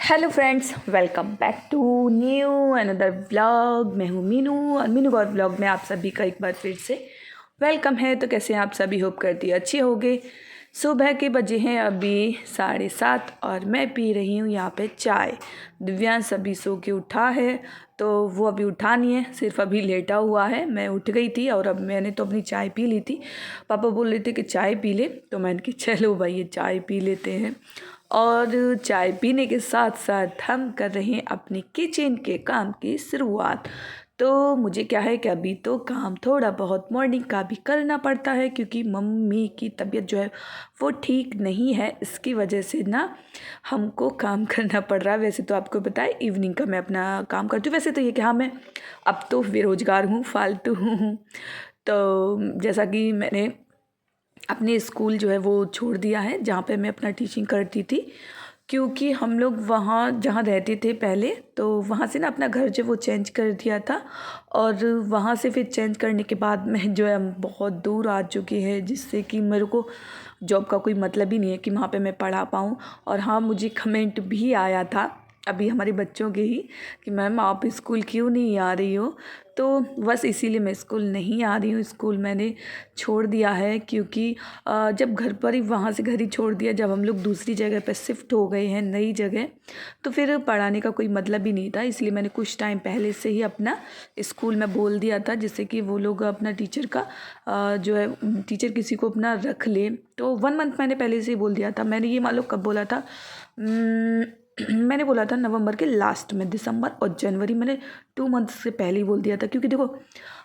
Hello friends, welcome back to new another vlog. मैं हूँ मीनू और मीनू गौर व्लॉग में आप सभी का एक बार फिर से वेलकम है। तो कैसे हैं आप सभी? होप करती अच्छे होंगे। सुबह के बजे हैं अभी 7:30 और मैं पी रही हूँ यहाँ पे चाय। दिव्यांश अभी सो के उठा है, तो वो अभी उठा नहीं है, सिर्फ अभी लेटा हुआ है। मैं उठ गई थी और अब मैंने तो अपनी चाय पी ली थी। पापा बोल रहे थे कि चाय पी ले, तो मैंने कि चलो भाई ये चाय पी लेते हैं। और चाय पीने के साथ साथ हम कर रहे हैं अपनी किचन के काम की शुरुआत। तो मुझे क्या है कि अभी तो काम थोड़ा बहुत मॉर्निंग का भी करना पड़ता है, क्योंकि मम्मी की तबीयत जो है वो ठीक नहीं है। इसकी वजह से ना हमको काम करना पड़ रहा है। वैसे तो आपको पता है इवनिंग का मैं अपना काम करती हूँ। वैसे तो ये कि हाँ, मैं अब तो बेरोजगार हूँ, फालतू हूँ। तो जैसा कि मैंने अपने स्कूल जो है वो छोड़ दिया है जहाँ पे मैं अपना टीचिंग करती थी, क्योंकि हम लोग वहाँ जहाँ रहते थे पहले, तो वहाँ से ना अपना घर जो वो चेंज कर दिया था। और वहाँ से फिर चेंज करने के बाद मैं जो है बहुत दूर आ चुकी है, जिससे कि मेरे को जॉब का कोई मतलब ही नहीं है कि वहाँ पे मैं पढ़ा पाऊँ। और हाँ, मुझे कमेंट भी आया था अभी हमारे बच्चों के ही कि मैम आप स्कूल क्यों नहीं आ रही हो। तो बस इसीलिए मैं स्कूल नहीं आ रही हूँ। स्कूल मैंने छोड़ दिया है, क्योंकि जब घर पर ही, वहाँ से घर ही छोड़ दिया, जब हम लोग दूसरी जगह पर शिफ्ट हो गए हैं, नई जगह, तो फिर पढ़ाने का कोई मतलब ही नहीं था। इसलिए मैंने कुछ टाइम पहले से ही अपना स्कूल में बोल दिया था, जिससे कि वो लोग अपना टीचर का जो है टीचर किसी को अपना रख ले। तो 1 मंथ मैंने पहले से ही बोल दिया था। मैंने ये मान लो कब बोला था, मैंने बोला था नवंबर के लास्ट में। दिसंबर और जनवरी मैंने 2 मंथ से पहले ही बोल दिया था, क्योंकि देखो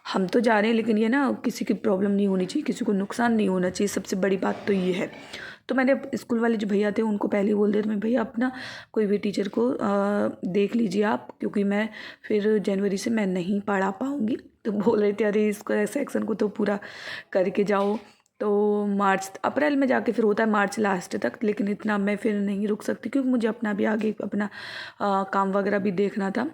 हम तो जा रहे हैं, लेकिन ये ना किसी की प्रॉब्लम नहीं होनी चाहिए, किसी को नुकसान नहीं होना चाहिए। सबसे बड़ी बात तो ये है। तो मैंने स्कूल वाले जो भैया थे उनको पहले ही बोल दिया था, मैं भैया अपना कोई भी टीचर को देख लीजिए आप, क्योंकि मैं फिर जनवरी से मैं नहीं पढ़ा पाऊँगी। तो बोल रहे थे अरे इसको सेक्शन को तो पूरा करके जाओ। तो मार्च अप्रैल में जाके फिर होता है, मार्च लास्ट तक। लेकिन इतना मैं फिर नहीं रुक सकती, क्योंकि मुझे अपना भी आगे अपना काम वगैरह भी देखना था।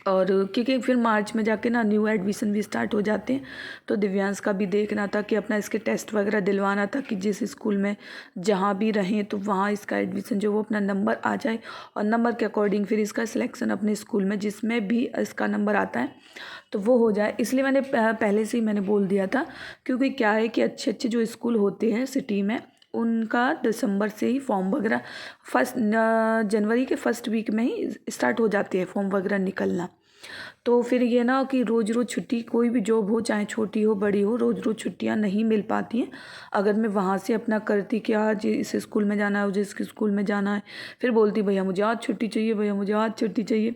और क्योंकि फिर मार्च में जाके ना न्यू एडमिशन भी स्टार्ट हो जाते हैं। तो दिव्यांश का भी देखना था कि अपना इसके टेस्ट वगैरह दिलवाना था, कि जिस स्कूल में जहाँ भी रहें तो वहाँ इसका एडमिशन जो वो अपना नंबर आ जाए, और नंबर के अकॉर्डिंग फिर इसका सिलेक्शन अपने स्कूल में जिसमें भी इसका नंबर आता है तो वो हो जाए। इसलिए मैंने पहले से ही मैंने बोल दिया था, क्योंकि क्या है कि अच्छे अच्छे जो स्कूल होते हैं सिटी में, उनका दिसंबर से ही फॉर्म वगैरह जनवरी के फर्स्ट वीक में ही स्टार्ट हो जाते हैं फॉर्म वगैरह निकलना। तो फिर ये ना कि रोज़ रोज़ छुट्टी, कोई भी जॉब हो चाहे छोटी हो बड़ी हो, रोज़ रोज़ छुट्टियां नहीं मिल पाती हैं। अगर मैं वहाँ से अपना करती कि आज इस स्कूल में जाना है, मुझे इस स्कूल में जाना है, फिर बोलती भैया मुझे आज छुट्टी चाहिए, भैया मुझे आज छुट्टी चाहिए,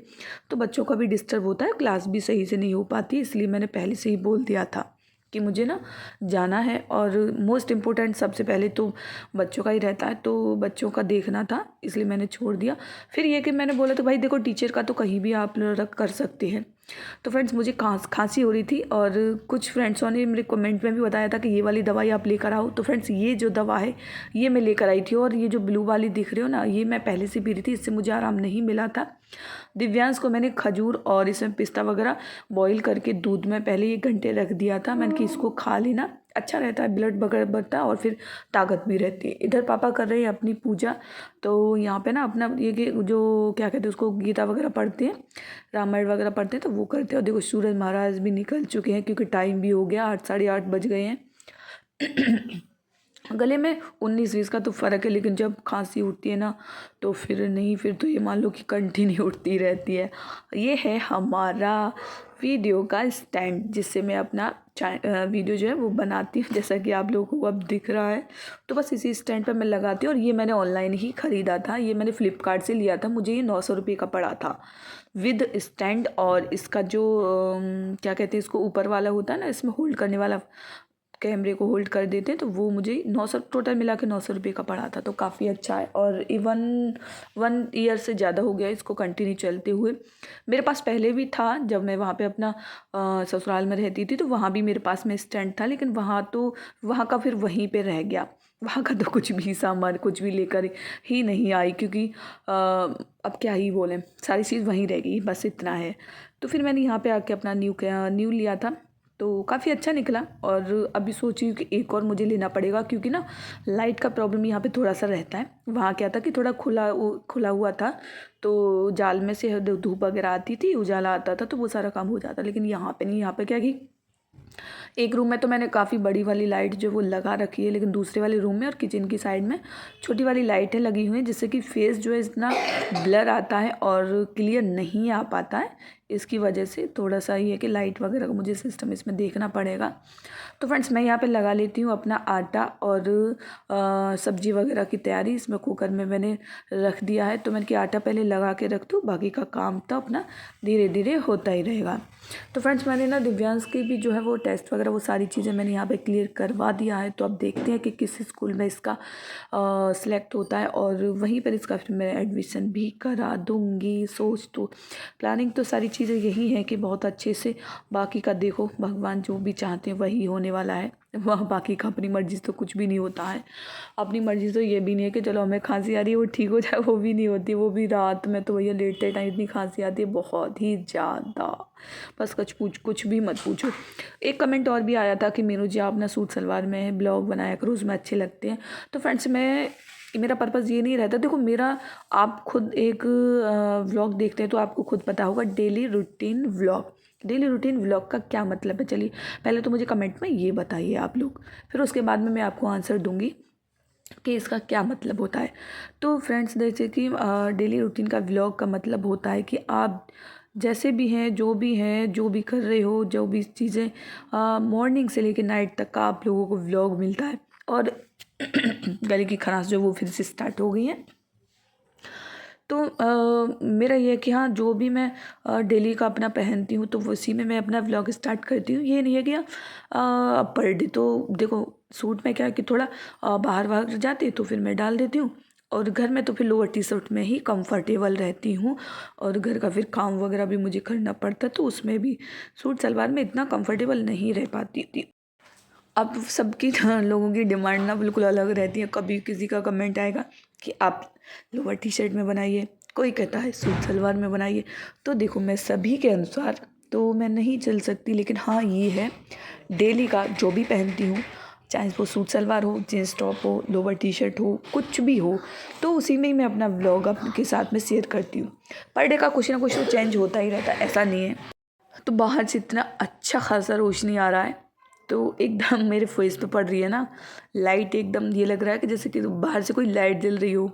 तो बच्चों का भी डिस्टर्ब होता है, क्लास भी सही से नहीं हो पाती। इसलिए मैंने पहले से ही बोल दिया था कि मुझे ना जाना है। और मोस्ट इम्पोर्टेंट सबसे पहले तो बच्चों का ही रहता है, तो बच्चों का देखना था, इसलिए मैंने छोड़ दिया। फिर ये कि मैंने बोला तो भाई देखो टीचर का तो कहीं भी आप रख कर सकते हैं। तो फ्रेंड्स मुझे खांसी हो रही थी, और कुछ फ्रेंड्सों ने मेरे कमेंट में भी बताया था कि ये वाली दवाई आप लेकर आओ। तो फ्रेंड्स ये जो दवा है ये मैं लेकर आई थी, और ये जो ब्लू वाली दिख रही हो ना, ये मैं पहले से पी रही थी, इससे मुझे आराम नहीं मिला था। दिव्यांश को मैंने खजूर और इसमें पिस्ता वगैरह बॉईल करके दूध में पहले 1 घंटे रख दिया था। मैंने कि इसको खा लेना, अच्छा रहता है, ब्लड वगैरह बढ़ता है और फिर ताकत भी रहती है। इधर पापा कर रहे हैं अपनी पूजा। तो यहाँ पे ना अपना ये कि जो क्या कहते हैं उसको, गीता वगैरह पढ़ते हैं, रामायण वगैरह पढ़ते हैं, तो वो करते हैं। और देखो सूरज महाराज भी निकल चुके हैं, क्योंकि टाइम भी हो गया, 8 साढ़े 8 बज गए हैं। गले में 19-20 का तो फ़र्क है, लेकिन जब खांसी उठती है ना तो फिर नहीं, फिर तो ये मान लो कि कंटिन्यू उठती रहती है। ये है हमारा वीडियो का स्टैंड, जिससे मैं अपना वीडियो जो है वो बनाती हूँ, जैसा कि आप लोगों को अब दिख रहा है। तो बस इसी स्टैंड पर मैं लगाती हूँ। और ये मैंने ऑनलाइन ही ख़रीदा था, ये मैंने फ़्लिपकार्ट से लिया था, मुझे ये 900 रुपये का पड़ा था विद स्टैंड। और इसका जो क्या कहते हैं इसको, ऊपर वाला होता है ना, इसमें होल्ड करने वाला, कैमरे को होल्ड कर देते हैं, तो वो मुझे 900 टोटल मिला के 900 रुपये का पड़ा था। तो काफ़ी अच्छा है, और इवन 1 ईयर से ज़्यादा हो गया इसको कंटिन्यू चलते हुए। मेरे पास पहले भी था, जब मैं वहाँ पे अपना ससुराल में रहती थी, तो वहाँ भी मेरे पास में स्टैंड था, लेकिन वहाँ का फिर वहीं पे रह गया। वहाँ का तो कुछ भी सामान कुछ भी लेकर ही नहीं आई, क्योंकि अब क्या ही बोलें, सारी चीज़ वहीं रह गई, बस इतना है। तो फिर मैंने यहाँ पे आके अपना न्यू लिया था। तो काफ़ी अच्छा निकला। और अभी सोच रही हूँ कि एक और मुझे लेना पड़ेगा, क्योंकि ना लाइट का प्रॉब्लम यहाँ पे थोड़ा सा रहता है। वहाँ क्या था कि थोड़ा खुला हुआ था, तो जाल में से धूप वगैरह आती थी, उजाला आता था, तो वो सारा काम हो जाता। लेकिन यहाँ पे नहीं, यहाँ पे क्या कि एक रूम में तो मैंने काफ़ी बड़ी वाली लाइट जो वो लगा रखी है, लेकिन दूसरे वाले रूम में और किचन की साइड में छोटी वाली लाइटें लगी हुई हैं, जिससे कि फेस जो है इतना ब्लर आता है और क्लियर नहीं आ पाता है। इसकी वजह से थोड़ा सा ये है कि लाइट वगैरह का मुझे सिस्टम इसमें देखना पड़ेगा। तो फ्रेंड्स मैं यहाँ पे लगा लेती हूँ अपना आटा और सब्जी वगैरह की तैयारी। इसमें कुकर में मैंने रख दिया है, तो मैंने कि आटा पहले लगा के रख दूँ, बाकी का काम तो अपना धीरे धीरे होता ही रहेगा। तो फ्रेंड्स मैंने ना दिव्यांश की भी जो है वो टेस्ट वगैरह वो सारी चीज़ें मैंने यहाँ पे क्लियर करवा दिया है। तो अब देखते हैं कि किस स्कूल में इसका सिलेक्ट होता है, और वहीं पर इसका फिर मैं एडमिशन भी करा दूँगी। सोच तो प्लानिंग तो सारी चीज़ें यही है कि बहुत अच्छे से, बाकी का देखो भगवान जो भी चाहते हैं वही होने वाला है। वह बाकी का अपनी मर्ज़ी से तो कुछ भी नहीं होता है। अपनी मर्ज़ी तो ये भी नहीं है कि चलो हमें खांसी आ रही है वो ठीक हो जाए, वो भी नहीं होती। वो भी रात में तो भैया लेटते टाइम इतनी खांसी आती है, बहुत ही ज़्यादा, बस कुछ भी मत पूछो। एक कमेंट और भी आया था कि मीनू जी आप ना सूट सलवार में ब्लॉग बनाया करो, उसमें अच्छे लगते हैं। तो फ्रेंड्स मेरा पर्पज़ ये नहीं रहता। देखो मेरा, आप खुद एक व्लॉग देखते हैं तो आपको खुद पता होगा, डेली रूटीन व्लॉग का क्या मतलब है। चलिए पहले तो मुझे कमेंट में ये बताइए आप लोग, फिर उसके बाद में मैं आपको आंसर दूंगी कि इसका क्या मतलब होता है। तो फ्रेंड्स जैसे कि डेली रूटीन का व्लॉग का मतलब होता है कि आप जैसे भी हैं, जो भी कर रहे हो, जो भी चीज़ें मॉर्निंग से लेकर नाइट तक का आप लोगों को व्लॉग मिलता है। और गले की खराश जो वो फिर से स्टार्ट हो गई है। तो मेरा ये है कि हाँ, जो भी मैं डेली का अपना पहनती हूँ तो उसी में मैं अपना व्लॉग स्टार्ट करती हूँ। ये नहीं है कि पर डे तो देखो सूट में क्या है कि थोड़ा बाहर जाती है तो फिर मैं डाल देती हूँ, और घर में तो फिर लोअर टी शर्ट में ही कंफर्टेबल रहती हूँ। और घर का फिर काम वगैरह भी मुझे करना पड़ता है, तो उसमें भी सूट सलवार में इतना कंफर्टेबल नहीं रह पाती थी। अब सबकी लोगों की डिमांड ना बिल्कुल अलग रहती है। कभी किसी का कमेंट आएगा कि आप लोअर टी शर्ट में बनाइए, कोई कहता है सूट सलवार में बनाइए। तो देखो मैं सभी के अनुसार तो मैं नहीं चल सकती, लेकिन हाँ ये है, डेली का जो भी पहनती हूँ, चाहे वो सूट सलवार हो, जीन्स टॉप हो, लोअर टी शर्ट हो, कुछ भी हो, तो उसी में ही मैं अपना व्लॉग आपके साथ में शेयर करती हूँ। पर डे का कुछ ना कुछ तो चेंज होता ही रहता है, ऐसा नहीं है। तो बाहर से इतना अच्छा खासा रोशनी आ रहा है, तो एकदम मेरे फेस पे पड़ रही है ना लाइट, एकदम ये लग रहा है कि जैसे कि बाहर से कोई लाइट जल रही हो।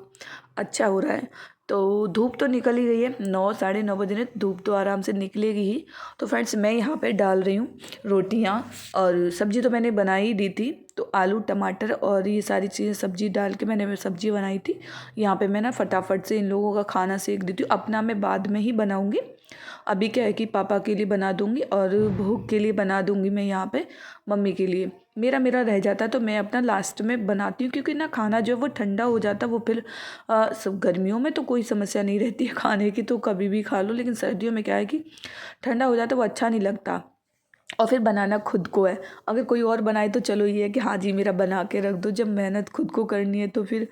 अच्छा हो रहा है। तो धूप तो निकल ही गई है, 9 साढ़े 9 बजे ने धूप तो आराम से निकलेगी ही। तो फ्रेंड्स मैं यहाँ पे डाल रही हूँ रोटियाँ, और सब्ज़ी तो मैंने बना ही दी थी। तो आलू टमाटर और ये सारी चीज़ें सब्ज़ी डाल के मैंने सब्ज़ी बनाई थी। यहाँ पे मैं ना फटाफट से इन लोगों का खाना सेक देती हूँ। अपना मैं बाद में ही बनाऊँगी। अभी क्या है कि पापा के लिए बना दूँगी और भूख के लिए बना दूँगी मैं यहाँ पे मम्मी के लिए। मेरा रह जाता है तो मैं अपना लास्ट में बनाती हूँ, क्योंकि ना खाना जो है वो ठंडा हो जाता है। वो फिर सब गर्मियों में तो कोई समस्या नहीं रहती है खाने की, तो कभी भी खा लो, लेकिन सर्दियों में क्या है कि ठंडा हो जाता है, वो अच्छा नहीं लगता। और फिर बनाना खुद को है। अगर कोई और बनाए तो चलो ये है कि हाँ जी मेरा बना के रख दो। जब मेहनत खुद को करनी है तो फिर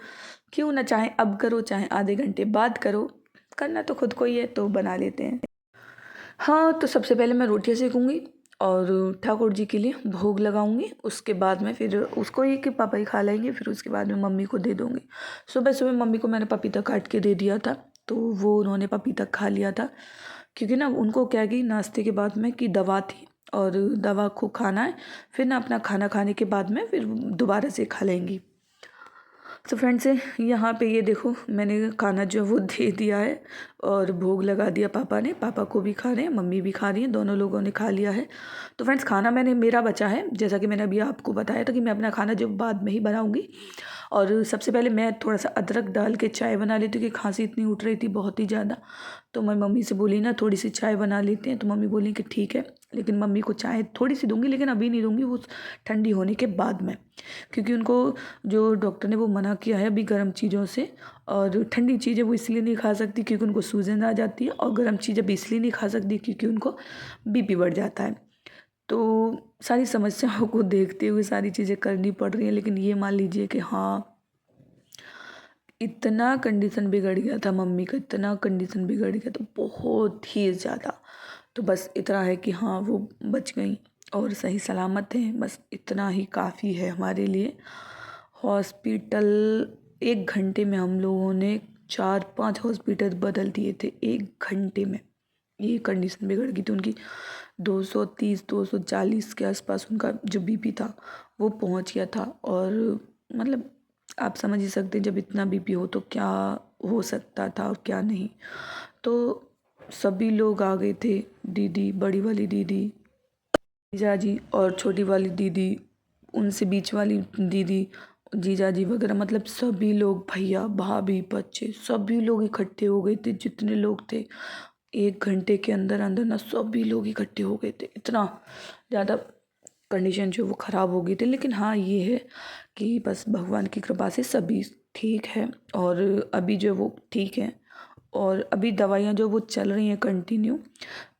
क्यों ना, चाहे अब करो चाहे आधे घंटे बाद करो, करना तो खुद को ही है, तो बना लेते हैं। हाँ, तो सबसे पहले मैं रोटियाँ सेकूँगी और ठाकुर जी के लिए भोग लगाऊँगी। उसके बाद में फिर उसको ही कि पापा ही खा लेंगे, फिर उसके बाद में मम्मी को दे दूँगी। सुबह मम्मी को मैंने पपीता काट के दे दिया था, तो वो उन्होंने पपीता खा लिया था। क्योंकि ना उनको क्या है कि नाश्ते के बाद में कि दवा थी, और दवा को खाना है, फिर ना अपना खाना खाने के बाद में फिर दोबारा से खा लेंगी। तो फ्रेंड्स यहाँ पे ये देखो मैंने खाना जो है वो दे दिया है, और भोग लगा दिया पापा ने। पापा को भी खा रहे हैं, मम्मी भी खा रही हैं, दोनों लोगों ने खा लिया है। तो फ्रेंड्स खाना मेरा बचा है, जैसा कि मैंने अभी आपको बताया था कि मैं अपना खाना जो बाद में ही बनाऊँगी। और सबसे पहले मैं थोड़ा सा अदरक डाल के चाय बना लेती हूँ, कि खांसी इतनी उठ रही थी बहुत ही ज़्यादा। तो मैं मम्मी से बोली ना थोड़ी सी चाय बना लेते हैं, तो मम्मी बोली कि ठीक है। लेकिन मम्मी को चाय थोड़ी सी दूंगी, लेकिन अभी नहीं दूंगी, वो ठंडी होने के बाद में, क्योंकि उनको जो डॉक्टर ने वो मना किया है अभी गर्म चीज़ों से। और ठंडी चीज़ें वो इसलिए नहीं खा सकती क्योंकि उनको सूजन आ जाती है, और गर्म चीज़ें भी इसलिए नहीं खा सकती क्योंकि उनको बीपी बढ़ जाता है। तो सारी समस्याओं को देखते हुए सारी चीज़ें करनी पड़ रही हैं। लेकिन ये मान लीजिए कि हाँ, इतना कंडीशन बिगड़ गया था मम्मी का, इतना कंडीशन बिगड़ गया था बहुत ही ज़्यादा। तो बस इतना है कि हाँ वो बच गई। और सही सलामत हैं, बस इतना ही काफ़ी है हमारे लिए। हॉस्पिटल 1 घंटे में हम लोगों ने 4-5 हॉस्पिटल बदल दिए थे 1 घंटे में। ये कंडीशन बिगड़ गई थी उनकी। 230 240 के आसपास उनका जो बीपी था वो पहुंच गया था। और मतलब आप समझ ही सकते हैं जब इतना बीपी हो तो क्या हो सकता था और क्या नहीं। तो सभी लोग आ गए थे, दीदी, बड़ी वाली दीदी, जीजाजी और छोटी वाली दीदी, उनसे बीच वाली दीदी, जीजाजी वगैरह, मतलब सभी लोग, भैया भाभी बच्चे सभी लोग इकट्ठे हो गए थे जितने लोग थे। 1 घंटे के अंदर अंदर ना सभी लोग इकट्ठे हो गए थे। इतना ज़्यादा कंडीशन जो वो ख़राब हो गई थी। लेकिन हाँ ये है कि बस भगवान की कृपा से सभी ठीक है और अभी जो वो ठीक है। और अभी दवाइयाँ जो वो चल रही हैं कंटिन्यू,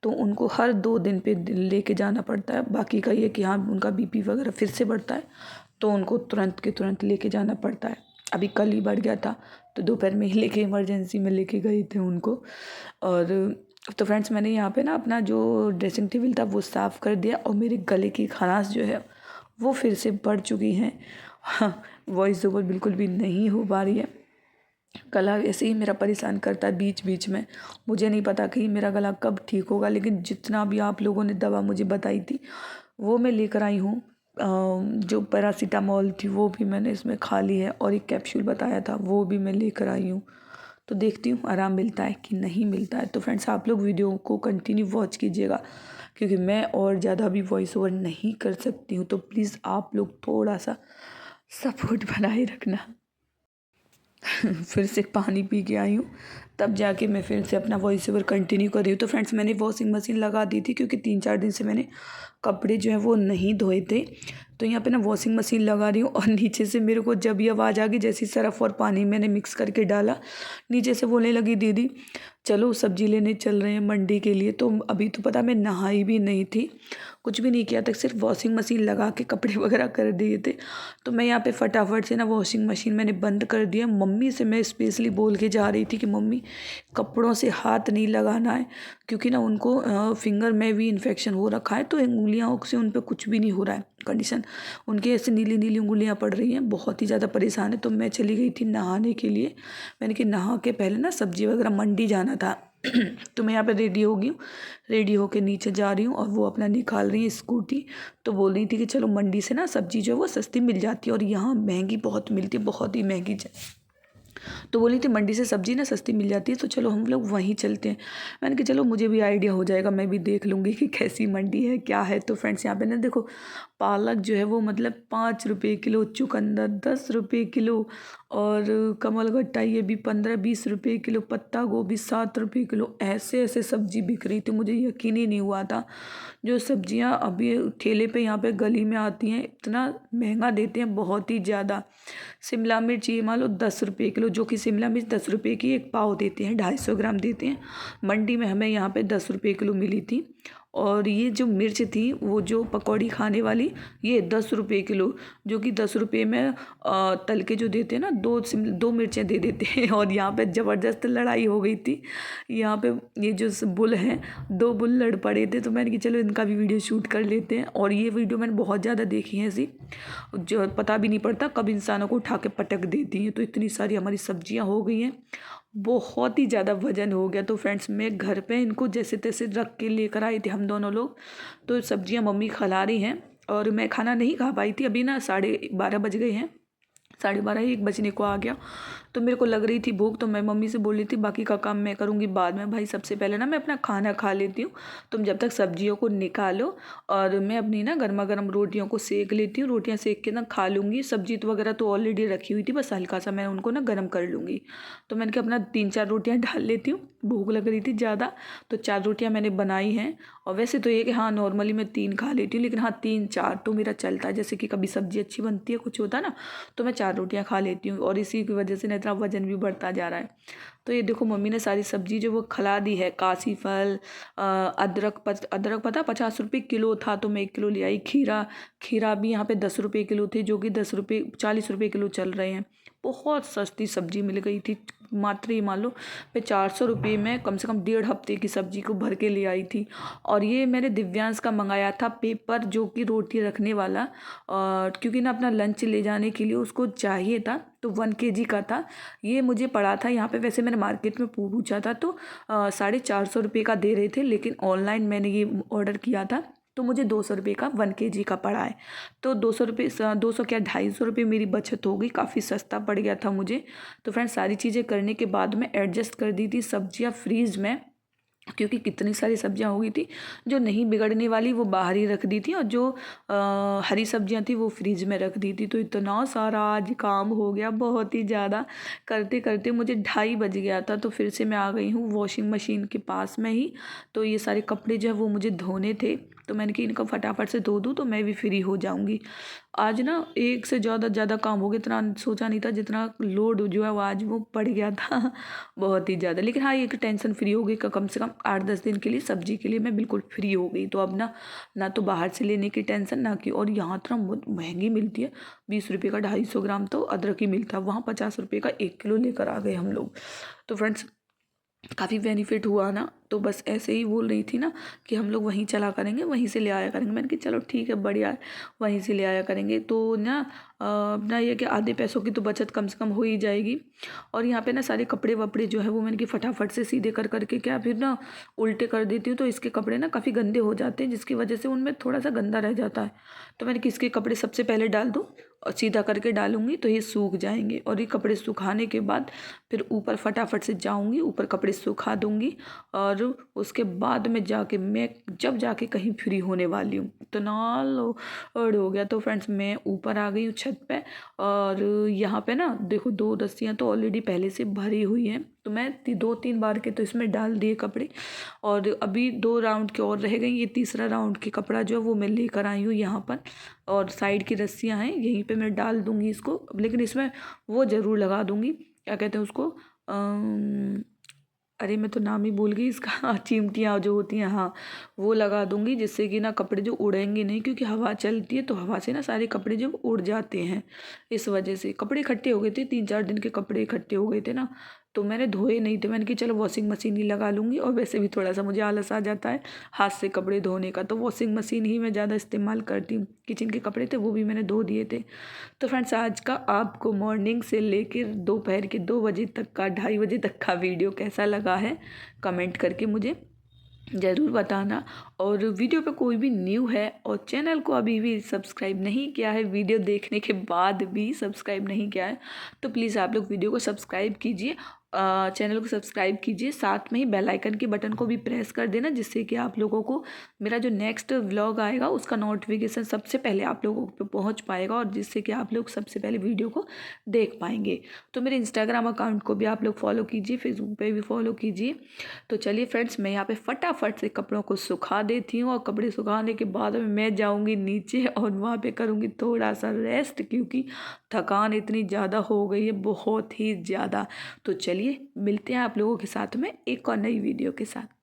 तो उनको हर 2 दिन पे लेके जाना पड़ता है। बाकी का ये कि हाँ उनका बीपी वगैरह फिर से बढ़ता है तो उनको तुरंत के तुरंत लेके जाना पड़ता है। अभी कल ही बढ़ गया था तो दोपहर में ही लेके इमरजेंसी में लेके गए थे उनको। और तो फ्रेंड्स मैंने यहाँ पे ना अपना जो ड्रेसिंग टेबल था वो साफ़ कर दिया और मेरे गले की खराश जो है वो फिर से बढ़ चुकी है। हाँ, वॉइस ओवर बिल्कुल भी नहीं हो पा रही है। गला ऐसे ही मेरा परेशान करता है बीच बीच में। मुझे नहीं पता कि मेरा गला कब ठीक होगा, लेकिन जितना भी आप लोगों ने दवा मुझे बताई थी वो मैं लेकर आई हूँ। जो पैरासीटामॉल थी वो भी मैंने इसमें खा ली है और एक कैप्सूल बताया था वो भी मैं लेकर आई हूँ। तो देखती हूँ आराम मिलता है कि नहीं मिलता है। तो फ्रेंड्स आप लोग वीडियो को कंटिन्यू वॉच कीजिएगा क्योंकि मैं और ज़्यादा भी वॉइस ओवर नहीं कर सकती हूँ। तो प्लीज़ आप लोग थोड़ा सा सपोर्ट बनाए रखना। फिर से पानी पी के आई हूँ तब जाके मैं फिर से अपना वॉइस ओवर कंटिन्यू कर रही हूँ। तो फ्रेंड्स मैंने वॉशिंग मशीन लगा दी थी क्योंकि 3-4 दिन से मैंने कपड़े जो हैं वो नहीं धोए थे। तो यहाँ पे ना वॉशिंग मशीन लगा रही हूँ और नीचे से मेरे को जब ये आवाज़ आ गई जैसे सरफ़ और पानी मैंने मिक्स करके डाला, नीचे से बोलने लगी दीदी चलो सब्जी लेने चल रहे हैं मंडी के लिए। तो अभी तो पता मैं नहाई भी नहीं थी, कुछ भी नहीं किया था, सिर्फ वॉशिंग मशीन लगा के कपड़े वगैरह कर दिए थे। तो मैं यहाँ पे फटाफट से ना वॉशिंग मशीन मैंने बंद कर दिया। मम्मी से मैं स्पेशली बोल के जा रही थी कि मम्मी कपड़ों से हाथ नहीं लगाना है क्योंकि ना उनको फिंगर में भी इन्फेक्शन हो रखा है। तो उंगलियों से उन पर कुछ भी नहीं हो रहा है, कंडीशन उनकी ऐसे नीली नीली उंगलियां पड़ रही हैं, बहुत ही ज़्यादा परेशान है। तो मैं चली गई थी नहाने के लिए। मैंने कि नहा के पहले ना सब्जी वगैरह मंडी जाना था। तो मैं यहाँ पे रेडी हो गई हूँ, रेडी होके नीचे जा रही हूँ और वो अपना निकाल रही है स्कूटी। तो बोल रही थी कि चलो मंडी से ना सब्जी जो है वो सस्ती मिल जाती है और यहाँ महंगी बहुत मिलती है, बहुत ही महंगी। तो बोली थी मंडी से सब्जी ना सस्ती मिल जाती है तो चलो हम लोग वहीं चलते हैं। मैंने कहा चलो मुझे भी आइडिया हो जाएगा, मैं भी देख लूँगी कि कैसी मंडी है क्या है। तो फ्रेंड्स यहाँ पे ना देखो पालक जो है वो मतलब 5 रुपये किलो, चुकंदर 10 रुपये किलो और कमल गट्टा ये भी 15-20 रुपये किलो, पत्ता गोभी 7 रुपये किलो, ऐसे ऐसे सब्जी बिक रही थी। मुझे यकीन ही नहीं हुआ था जो सब्जियां अभी ठेले पे यहाँ पे गली में आती हैं इतना महंगा देते हैं, बहुत ही ज़्यादा। शिमला मिर्च ये मान लो 10 रुपये किलो, जो कि शिमला मिर्च 10 रुपये की एक पाव देते हैं, 250 ग्राम देते हैं। मंडी में हमें यहाँ पे 10 रुपये किलो मिली थी। और ये जो मिर्च थी वो जो पकौड़ी खाने वाली ये 10 रुपये किलो, जो कि 10 रुपये में तल के जो देते हैं ना, दो मिर्चें दे देते हैं। और यहाँ पे ज़बरदस्त लड़ाई हो गई थी। यहाँ पे ये जो बुल हैं 2 बुल लड़ पड़े थे तो मैंने कि चलो इनका भी वीडियो शूट कर लेते हैं। और ये वीडियो मैंने बहुत ज़्यादा देखी है ऐसी, जो पता भी नहीं पड़ता कब इंसानों को उठा के पटक देती हैं। तो इतनी सारी हमारी सब्जियां हो गई हैं, बहुत ही ज़्यादा वजन हो गया। तो फ्रेंड्स मैं घर पे इनको जैसे तैसे रख के लेकर आई थी हम दोनों लोग। तो सब्जियां मम्मी खिला रही हैं और मैं खाना नहीं खा पाई थी। अभी ना 12:30 बज गए हैं, 12:30 1 बजने को आ गया। तो मेरे को लग रही थी भूख, तो मैं मम्मी से बोल रही थी बाकी का काम मैं करूँगी बाद में, भाई सबसे पहले ना मैं अपना खाना खा लेती हूँ, तुम जब तक सब्जियों को निकालो और मैं अपनी ना गर्मा गर्म रोटियों को सेक लेती हूँ, रोटियाँ सेक के ना खा लूँगी। सब्जी तो वगैरह तो ऑलरेडी रखी हुई थी, बस हल्का सा मैं उनको ना गर्म कर लूँगी। तो मैंने कहा अपना 3-4 रोटियाँ डाल लेती हूँ, भूख लग रही थी ज़्यादा। तो 4 रोटियाँ मैंने बनाई हैं। और वैसे तो ये कि हाँ नॉर्मली मैं 3 खा लेती हूँ, लेकिन हाँ 3-4 तो मेरा चलता है। जैसे कि कभी सब्जी अच्छी बनती है, कुछ होता है ना, तो मैं 4 रोटियाँ खा लेती हूँ और इसी की वजह से ना इतना वजन भी बढ़ता जा रहा है। तो ये देखो मम्मी ने सारी सब्जी जो वो खला दी है, कासी फल, अदरक पता 50 रुपये किलो था तो मैं 1 किलो ले आई। खीरा भी यहाँ पे 10 रुपये किलो थे, जो कि 40 रुपये किलो चल रहे हैं। बहुत सस्ती सब्जी मिल गई थी, मात्र ही मान लो मैं 400 रुपये में कम से कम 1.5 हफ्ते की सब्जी को भर के ले आई थी। और ये मैंने दिव्यांश का मंगाया था पेपर, जो कि रोटी रखने वाला, और क्योंकि ना अपना लंच ले जाने के लिए उसको चाहिए था, तो 1 kg का था। ये मुझे पड़ा था यहाँ पे, वैसे मैंने मार्केट में पूछा था तो 450 रुपये का दे रहे थे, लेकिन ऑनलाइन मैंने ये ऑर्डर किया था तो मुझे 200 रुपये का 1 kg का पड़ा है। तो 200 रुपये, 200 क्या 250 रुपये मेरी बचत हो गई, काफ़ी सस्ता पड़ गया था मुझे। तो फ्रेंड्स सारी चीज़ें करने के बाद मैं एडजस्ट कर दी थी सब्जियां फ्रीज में, क्योंकि कितनी सारी सब्जियां हो गई थी जो नहीं बिगड़ने वाली वो बाहर ही रख दी थी, और जो हरी सब्जियां थी वो फ्रीज में रख दी थी। तो इतना सारा आज काम हो गया, बहुत ही ज़्यादा। करते करते मुझे 2:30 बज गया था, तो फिर से मैं आ गई हूँ वॉशिंग मशीन के पास में ही। तो ये सारे कपड़े जो है वो मुझे धोने थे, तो मैंने कि इनको फटाफट से धो दूँ तो मैं भी फ्री हो जाऊँगी। आज ना एक से ज़्यादा काम हो गया, इतना सोचा नहीं था जितना लोड जो है वो आज वो पड़ गया था बहुत ही ज़्यादा। लेकिन हाँ, एक टेंशन फ्री हो गई, कम से कम 8-10 दिन के लिए सब्जी के लिए मैं बिल्कुल फ्री हो गई। तो अब ना तो बाहर से लेने की टेंशन ना की, और यहाँ तो बहुत महंगी मिलती है, 20 रुपये का 250 ग्राम तो अदरक ही मिलता है, वहाँ 50 रुपये का 1 किलो लेकर आ गए हम लोग। तो फ्रेंड्स काफ़ी बेनिफिट हुआ ना। तो बस ऐसे ही बोल रही थी ना कि हम लोग वहीं चला करेंगे, वहीं से ले आया करेंगे। मैंने कहा चलो ठीक है, बढ़िया है, वहीं से ले आया करेंगे। तो ना अपना ये कि आधे पैसों की तो बचत कम से कम हो ही जाएगी। और यहाँ पे ना सारे कपड़े वपड़े जो है वो मैंने कि फटाफट से सीधे कर करके क्या फिर ना उल्टे कर देती हूँ, तो इसके कपड़े ना काफ़ी गंदे हो जाते हैं, जिसकी वजह से उनमें थोड़ा सा गंदा रह जाता है। तो मैंने कि इसके कपड़े सबसे पहले डाल दूँ और सीधा करके डालूंगी तो ये सूख जाएंगे, और ये कपड़े सुखाने के बाद फिर ऊपर फटाफट से जाऊंगी, ऊपर कपड़े सुखा दूंगी, और उसके बाद में जाके मैं जब जाके कहीं फ्री होने वाली हूँ। इतना लोड हो गया। तो फ्रेंड्स मैं ऊपर आ गई हूँ छत पे, और यहाँ पे ना देखो 2 रस्सियाँ तो ऑलरेडी पहले से भरी हुई हैं, तो मैं 2-3 बार के तो इसमें डाल दिए कपड़े, और अभी 2 राउंड के और रह गई। ये तीसरा राउंड के कपड़ा जो है वो मैं लेकर आई हूँ यहाँ पर, और साइड की रस्सियाँ हैं यहीं पे मैं डाल दूँगी इसको। लेकिन इसमें वो ज़रूर लगा दूँगी, क्या कहते हैं उसको, अरे मैं तो नाम ही भूल गई इसका चिमटियाँ जो होती हैं, हाँ वो लगा दूँगी, जिससे कि ना कपड़े जो उड़ेंगे नहीं, क्योंकि हवा चलती है तो हवा से ना सारे कपड़े जो उड़ जाते हैं। इस वजह से कपड़े इकट्ठे हो गए थे, 3-4 दिन के कपड़े इकट्ठे हो गए थे ना, तो मैंने धोए नहीं थे। मैंने कि चलो वॉशिंग मशीन ही लगा लूँगी, और वैसे भी थोड़ा सा मुझे आलस आ जाता है हाथ से कपड़े धोने का, तो वॉशिंग मशीन ही मैं ज़्यादा इस्तेमाल करती हूँ। किचन के कपड़े थे वो भी मैंने धो दिए थे। तो फ्रेंड्स आज का आपको मॉर्निंग से लेकर दोपहर के 2 बजे तक का, 2:30 बजे तक का वीडियो कैसा लगा है कमेंट करके मुझे ज़रूर बताना। और वीडियो पे कोई भी न्यू है और चैनल को अभी भी सब्सक्राइब नहीं किया है, वीडियो देखने के बाद भी सब्सक्राइब नहीं किया है, तो प्लीज़ आप लोग वीडियो को सब्सक्राइब कीजिए, चैनल को सब्सक्राइब कीजिए, साथ में ही बेल आइकन के बटन को भी प्रेस कर देना, जिससे कि आप लोगों को मेरा जो नेक्स्ट व्लॉग आएगा उसका नोटिफिकेशन सबसे पहले आप लोगों पे पहुंच पाएगा, और जिससे कि आप लोग सबसे पहले वीडियो को देख पाएंगे। तो मेरे इंस्टाग्राम अकाउंट को भी आप लोग फॉलो कीजिए, फेसबुक पे भी फॉलो कीजिए। तो चलिए फ्रेंड्स मैं यहाँ पे फटाफट से कपड़ों को सुखा देती हूँ, और कपड़े सुखाने के बाद में मैं जाऊँगी नीचे और वहाँ पे करूँगी थोड़ा सा रेस्ट, क्योंकि थकान इतनी ज़्यादा हो गई है, बहुत ही ज़्यादा। तो चलिए मिलते हैं आप लोगों के साथ में एक और नई वीडियो के साथ।